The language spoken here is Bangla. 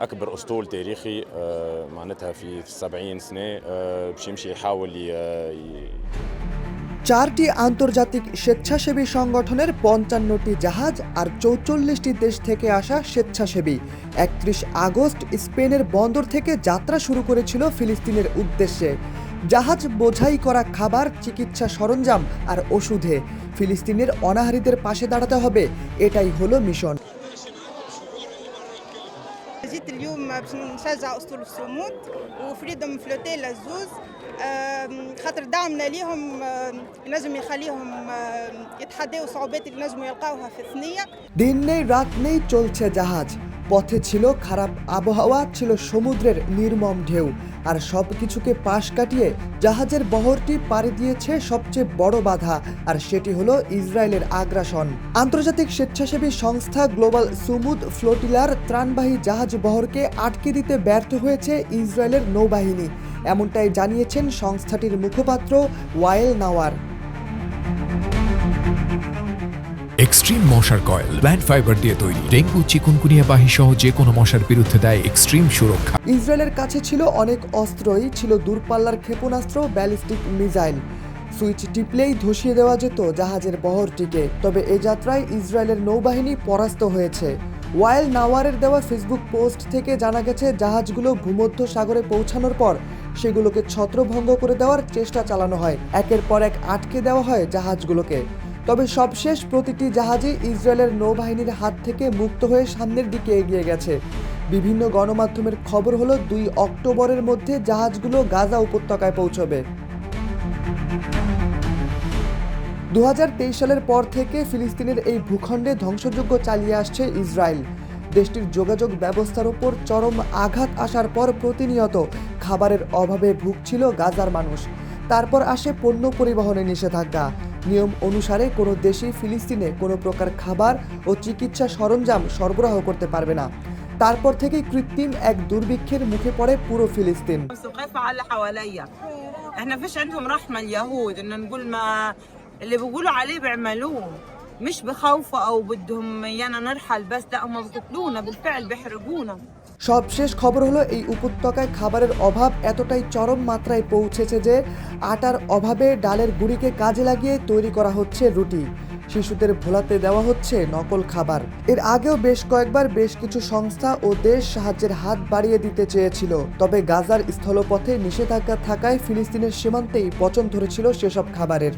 أكبر أسطول تاريخي معناتها في 70 سنة باش يمشي يحاول 4টি আন্তর্জাতিক স্বেচ্ছাসেবী সংগঠনের 55টি জাহাজ আর 44টি দেশ থেকে আসা স্বেচ্ছাসেবী 31 আগস্ট স্পেনের বন্দর থেকে যাত্রা শুরু করেছিল ফিলিস্তিনের উদ্দেশ্যে। জাহাজ বোঝাই করা খাবার, চিকিৎসা সরঞ্জাম আর ওষুধে ফিলিস্তিনের অনাহারীদের পাশে দাঁড়াতে হবে, এটাই হলো মিশন। جيت اليوم باش نشجع اسطول الصمود وفريدوم فلوتيل الزوز خاطر دعمنا ليهم ينجم يخليهم يتحداوا صعوبات اللي ينجموا يلقاوها في الثنيه। দিন নেই রাত নেই চলছে জাহাজ, পথে ছিল খারাপ আবহাওয়া, ছিল সমুদ্রের নির্মম ঢেউ, আর সব কিছুকে পাশ কাটিয়ে জাহাজের বহরটি পাড়ি দিয়েছে সবচেয়ে বড় বাধা, আর সেটি হলো ইসরায়েলের আগ্রাসন। আন্তর্জাতিক স্বেচ্ছাসেবী সংস্থা গ্লোবাল সুমুদ ফ্লোটিলার ত্রাণবাহী জাহাজ বহরকে আটকে দিতে ব্যর্থ হয়েছে ইসরায়েলের নৌবাহিনী, এমনটাই জানিয়েছেন সংস্থাটির মুখপাত্র ওয়াইল নাওয়ার। এক্সট্রিম মশার কয়েল প্ল্যান্ট ফাইবার দিয়ে তৈরি, ডেঙ্গু, চিকুনগুনিয়া বাহি সহ যে কোনো মশার বিরুদ্ধে দেয় এক্সট্রিম সুরক্ষা। ইসরায়েলের কাছে ছিল অনেক অস্ত্রই, ছিল দূরপাল্লার ক্ষেপণাস্ত্র, ব্যালিস্টিক মিসাইল। সুইচ টিপলেই ধসিয়ে দেওয়া যেত জাহাজের বহরটিকে। তবে এ যাত্রায় ইসরায়েলের নৌবাহিনী পরাস্ত হয়েছে। ওয়াইল নাওয়ারের দেওয়া ফেসবুক পোস্ট থেকে জানা গেছে, জাহাজগুলো ভূমধ্য সাগরে পৌঁছানোর পর সেগুলোকে ছত্রভঙ্গ করে দেওয়ার চেষ্টা চালানো হয়, একের পর এক আটকে দেওয়া হয় জাহাজগুলোকে। তবে সবশেষ প্রতিটি জাহাজই ইসরায়েলের নৌবাহিনীর হাত থেকে মুক্ত হয়ে সামনের দিকে এগিয়ে গেছে। বিভিন্ন গণমাধ্যমের খবর হলো 2 অক্টোবরের মধ্যে জাহাজগুলো গাজা উপত্যকায় পৌঁছবে। 2023 সালের পর থেকে ফিলিস্তিনের এই ভূখণ্ডে ধ্বংসযজ্ঞ চালিয়ে আসছে ইসরায়েল। দেশটির যোগাযোগ ব্যবস্থার উপর চরম আঘাত আসার পর প্রতিনিয়ত খাবারের অভাবে ভুগছিল গাজার মানুষ। তারপর আসে পণ্য পরিবহনে নিষেধাজ্ঞা। নিয়ম অনুসারে কোনো দেশই ফিলিস্তিনে কোনো প্রকার খাবার ও চিকিৎসা সরঞ্জাম সরবরাহ করতে পারবে না। তারপর থেকেই কৃত্রিম এক দুর্ভিক্ষের মুখে পড়ে পুরো ফিলিস্তিন। مش بخوفوا او بدهم يانا نرحل بس لا هم بقتلونا بالفعل بيحرقونا। সবশেষ খবর হলো, এই উপত্যকায় খাবারের অভাব এতটাই চরম মাত্রায় পৌঁছেছে যে আটার অভাবে ডালের গুঁড়িকে কাজে লাগিয়ে তৈরি করা হচ্ছে রুটি। শিশুদের ভোলাতে দেওয়া হচ্ছে নকল খাবার। এর আগেও বেশ কয়েকবার বেশ কিছু সংস্থা ও দেশ সাহায্যের হাত বাড়িয়ে দিতে চেয়েছিল, তবে গাজার স্থলপথে নিষেধাজ্ঞা থাকায় ফিলিস্তিনের সীমান্তেই পচন ধরেছিল সেসব খাবারের।